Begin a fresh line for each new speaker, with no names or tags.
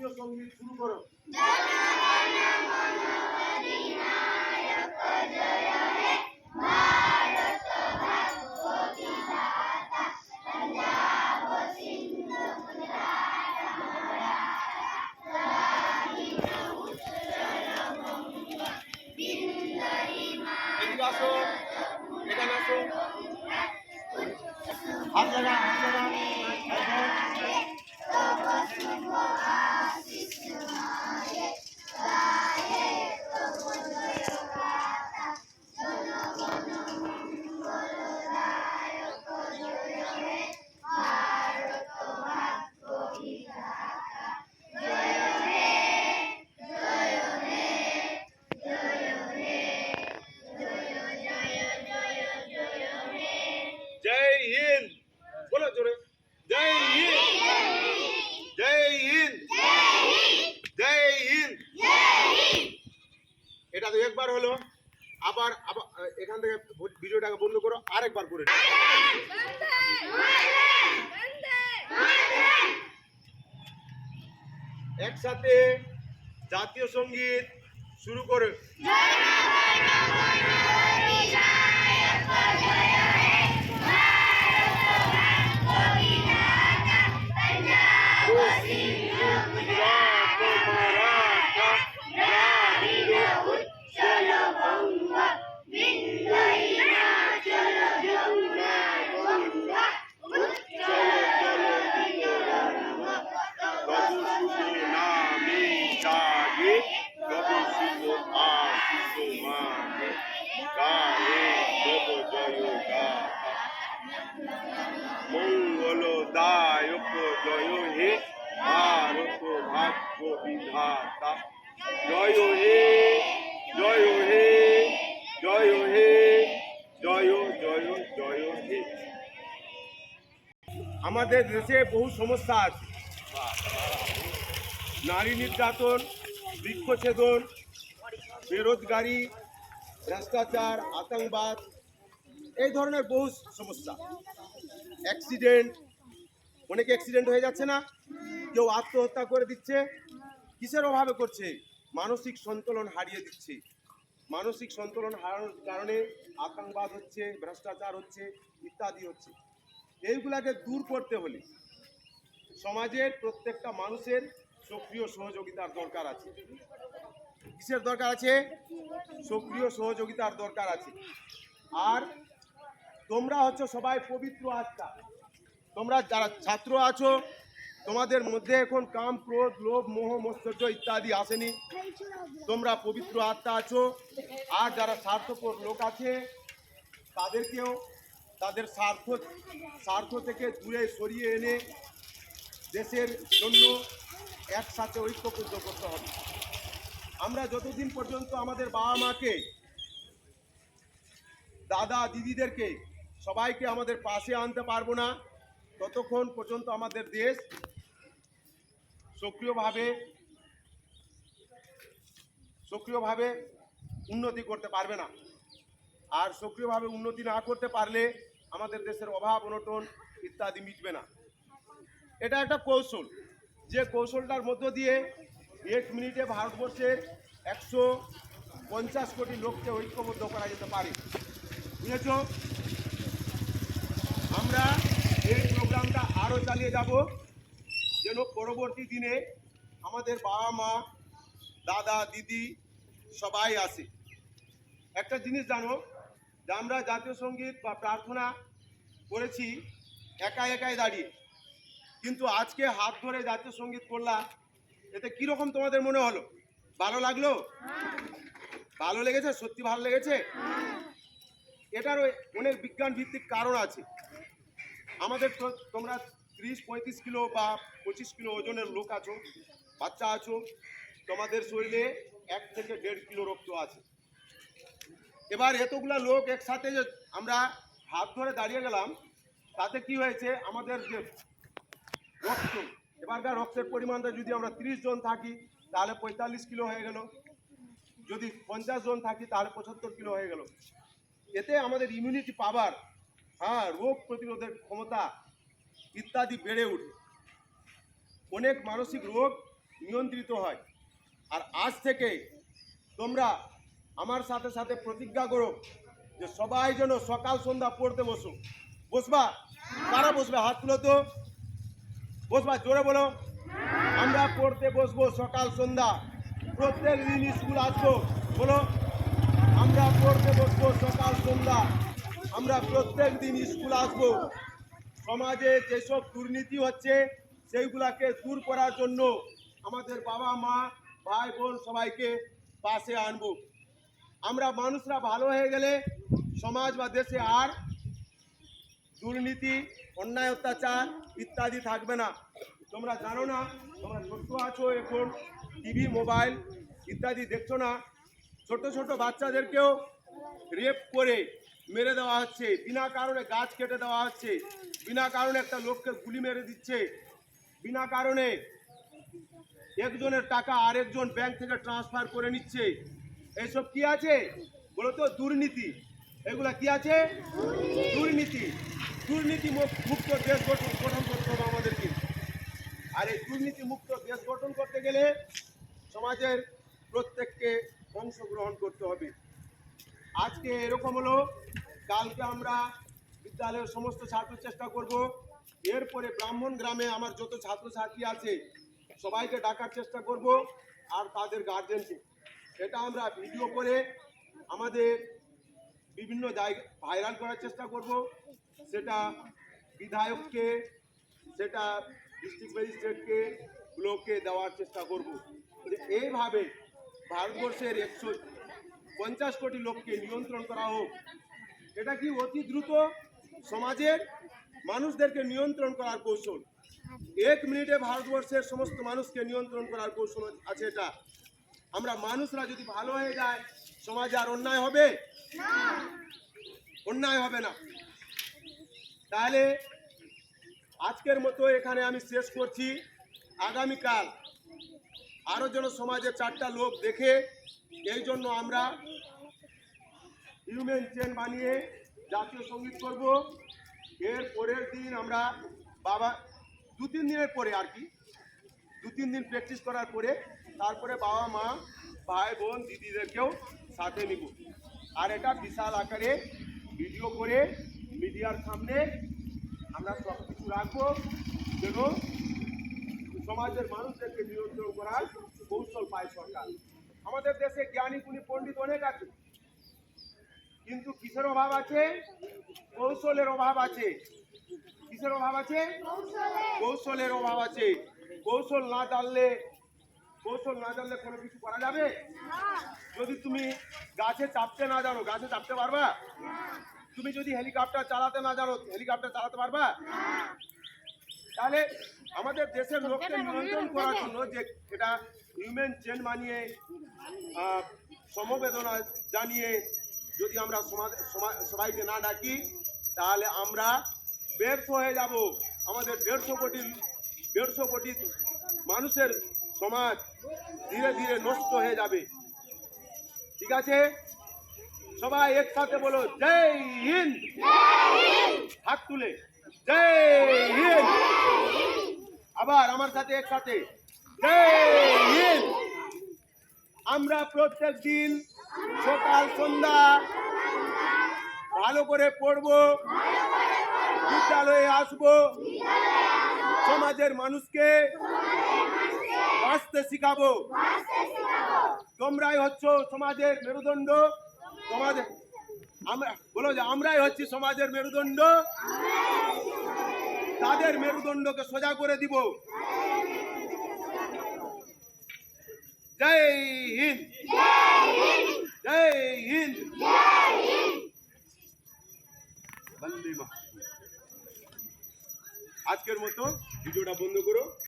জাতীয় সঙ্গীত শুরু করো। এদিকে আসো, এখানে আসো, হাত লাগা, হাত লাগা। জয় হিন্দ, বলো জোরে, জয় হিন্দ, জয় হিন্দ, জয় হিন্দ। এটা তো একবার হলো, আবার আবার এখান থেকে ভিডিওটাকে বন্ধ করো, আরেকবার করে নাও। একসাথে জাতীয় সঙ্গীত শুরু করে। মঙ্গলদায়ক জয় হে ভারত ভাগ্য বিধাতা, জয় হে, জয় হে, জয় হে, জয় জয় জয় হে। আমাদের দেশে বহু সমস্যা আছে, নারী নির্যাতন, বৃক্ষছেদন, বেরোজগারি, ভ্রষ্টাচার, আতঙ্কবাদ, এই ধরনের বহু সমস্যা। অ্যাক্সিডেন্ট, অনেকে অ্যাক্সিডেন্ট হয়ে যাচ্ছে না, কেউ আত্মহত্যা করে দিচ্ছে। কিসের অভাবে করছে? মানসিক সন্তুলন হারিয়ে দিচ্ছে। মানসিক সন্তুলন হারানোর কারণে আতঙ্কবাদ হচ্ছে, ভ্রষ্টাচার হচ্ছে, ইত্যাদি হচ্ছে। এইগুলাকে দূর করতে হলে সমাজের প্রত্যেকটা মানুষের সক্রিয় সহযোগিতার দরকার আছে। কিসের দরকার আছে? সক্রিয় সহযোগিতার দরকার আছে। আর তোমরা হচ্ছে সবাই পবিত্র আত্মা। তোমরা যারা ছাত্র আছো, তোমাদের মধ্যে এখন কাম, ক্রোধ, লোভ, মোহ, মৎসর্য ইত্যাদি আসেনি। তোমরা পবিত্র আত্মা আছো। আর যারা স্বার্থপর লোক আছে, তাদেরকেও তাদের স্বার্থ থেকে দূরে সরিয়ে এনে দেশের জন্য একসাথে ঐক্যবদ্ধ করতে হবে। আমরা যতদিন পর্যন্ত আমাদের বাবা মাকে, দাদা দিদিদেরকে সবাইকে আমাদের পাশে আনতে পারবো না, ততক্ষণ পর্যন্ত আমাদের দেশ সক্রিয়ভাবে উন্নতি করতে পারবে না। আর সক্রিয়ভাবে উন্নতি না করতে পারলে আমাদের দেশের অভাব অনটন ইত্যাদি মিটবে না। এটা একটা কৌশল, যে কৌশলটার মধ্য দিয়ে 1 মিনিটে ভারতবর্ষের 150 কোটি লোককে ঐক্যবদ্ধ করা যেতে পারে। বুঝেছ? আমরা এই প্রোগ্রামটা আরও চালিয়ে যাব, যেন পরবর্তী দিনে আমাদের বাবা মা, দাদা দিদি সবাই আসে। একটা জিনিস জানো, যে আমরা জাতীয় সঙ্গীত বা প্রার্থনা করেছি একাই দাঁড়িয়ে, কিন্তু আজকে হাত ধরে জাতীয় সঙ্গীত করলাম, এতে কীরকম তোমাদের মনে হলো? ভালো লাগলো? ভালো লেগেছে? সত্যি ভালো লেগেছে? এটারও অনেক বিজ্ঞান ভিত্তিক কারণ আছে। আমাদের তোমরা 30-35 কিলো বা 25 কিলো ওজনের লোক আছো, বাচ্চা আছো, তোমাদের শরীরে 1 থেকে 1.5 কিলো রক্ত আছে। এবার এতগুলা লোক একসাথে যে আমরা হাত ধরে দাঁড়িয়ে গেলাম, তাতে কি হয়েছে? আমাদের যে রক্ত, এবারকার রক্তের পরিমাণটা যদি আমরা 30 জন থাকি তাহলে 45 কিলো হয়ে গেল, যদি 50 জন থাকি তাহলে 75 কিলো হয়ে গেল। এতে আমাদের ইমিউনিটি পাওয়ার, রোগ প্রতিরোধের ক্ষমতা ইত্যাদি বেড়ে ওঠে। অনেক মানসিক রোগ নিয়ন্ত্রিত হয়। আর আজ থেকে তোমরা আমার সাথে সাথে প্রতিজ্ঞা করো যে সবাই যেন সকাল সন্ধ্যা পড়তে বসবা। কারা বসবে? হাত তুলো তো। বসবা, জোরে বলো। আমরা পড়তে বসবো সকাল সন্ধ্যা, প্রত্যেক দিন স্কুল আসবো। বলো, আমরা পড়তে বসবো সকাল সন্ধ্যা, আমরা প্রত্যেক দিন স্কুল আসবো। সমাজে যেসব দুর্নীতি হচ্ছে সেইগুলাকে দূর করার জন্য আমাদের বাবা মা ভাই বোন সবাইকে পাশে আনবো। আমরা মানুষরা ভালো হয়ে গেলে সমাজ বা দেশে আর দুর্নীতি, অন্যায়, অত্যাচার ইত্যাদি থাকবে না। তোমরা জানো না, তোমরা ছোট্ট আছো, এখন টিভি মোবাইল ইত্যাদি দেখছো না, ছোট ছোট বাচ্চাদেরকেও রেপ করে মেরে দেওয়া হচ্ছে, বিনা কারণে গাছ কেটে দেওয়া হচ্ছে, বিনা কারণে একটা লোককে গুলি মেরে দিচ্ছে, বিনা কারণে একজনের টাকা আরেকজন ব্যাংক থেকে ট্রান্সফার করে নিচ্ছে। এইসব কি আছে বলো তো? দুর্নীতি। এগুলা কি আছে? দুর্নীতি। দুর্নীতি মুক্ত দেশ গঠন করতে হবে আমাদেরকে। আর এই দুর্নীতি মুক্ত দেশ গঠন করতে গেলে সমাজের প্রত্যেককে অংশগ্রহণ করতে হবে। আজকে এরকম হলো, কালকে আমরা বিদ্যালয়ের সমস্ত ছাত্র চেষ্টা করব, এরপরে ব্রাহ্মণ গ্রামে আমার যত ছাত্রছাত্রী আছে সবাইকে ডাকার চেষ্টা করব, আর তাদের গার্জেনকে। এটা আমরা ভিডিও করে আমাদের বিভিন্ন জায়গায় ভাইরাল করার চেষ্টা করব। সেটা বিধায়ককে, সেটা ডিস্ট্রিক্ট ম্যাজিস্ট্রেটকে, ব্লকে দেওয়ার চেষ্টা করব, যে এইভাবে ভারতবর্ষের 150 কোটি লোককে নিয়ন্ত্রণ করা হোক। এটা কি অতি দ্রুত সমাজের মানুষদেরকে নিয়ন্ত্রণ করার কৌশল। 1 মিনিটে ভারতবর্ষের সমস্ত মানুষকে নিয়ন্ত্রণ করার কৌশল আছে এটা। আমরা মানুষরা যদি ভালো হয়ে যায়, সমাজে আর অন্যায় হবে না, অন্যায় হবে না। তাহলে আজকের মতো এখানে আমি শেষ করছি। আগামীকাল আরো যেন সমাজে 4টা লোক দেখে, এই জন্য আমরা হিউম্যান চেন বানিয়ে জাতীয় সঙ্গীত করব। এর পরের দিন আমরা বাবা 2-3 দিনের পরে, আর কি 2-3 দিন প্র্যাকটিস করার পরে তারপরে বাবা মা ভাই বোন দিদিদেরকেও সাথে নিব। আর এটা বিশাল আকারে ভিডিও করে মিডিয়ার সামনে আমরা সব কিছু রাখবো, যেন সমাজের মানুষদেরকে নিয়ন্ত্রণ করার কৌশল পায় সরকার। আমাদের দেশে জ্ঞানী গুণী পণ্ডিত অনেক আছে, কিন্তু কিসের অভাব আছে? কৌশলের অভাব আছে। কিসের অভাব আছে? কৌশলের অভাব আছে। কৌশল না জানলে কোনো কিছু করা যাবে? যদি তুমি গাছে চাপতে না জানো, গাছে চাপতে পারবা? তুমি যদি হেলিকপ্টার চালাতে না জানো, হেলিকপ্টার চালাতে পারবা? তাহলে আমাদের দেশের লোককে নিয়ন্ত্রণ করার জন্য যে এটা হিউম্যান চেন বানিয়ে সমবেদনা জানিয়ে যদি আমরা সবাইকে না ডাকি, তাহলে আমরা ব্যর্থ হয়ে যাব। আমাদের 150 কোটি মানুষের সমাজ ধীরে ধীরে নষ্ট হয়ে যাবে। ঠিক আছে, সবাই একসাথে বলো, জয় হিন্দ। হাত তুলে জয় হিন্দ। আবার আমার সাথে একসাথে জয় হিন্দ। আমরা প্রত্যেক দিন সকাল সন্ধ্যা ভালো করে পড়বো, বিদ্যালয়ে আসবো, সমাজের মানুষকে বাঁচতে শিখাবো। তোমরাই হচ্ছ সমাজের মেরুদণ্ড। তোমাদের আমরা বলো যে আমরাই হচ্ছি সমাজের মেরুদণ্ড। তাদের মেরুদণ্ডকে সোজা করে দিব। জয় হিন্দ, জয় হিন্দ, বন্দে মাতরম। আজকের মতো ভিডিওটা বন্ধ করো।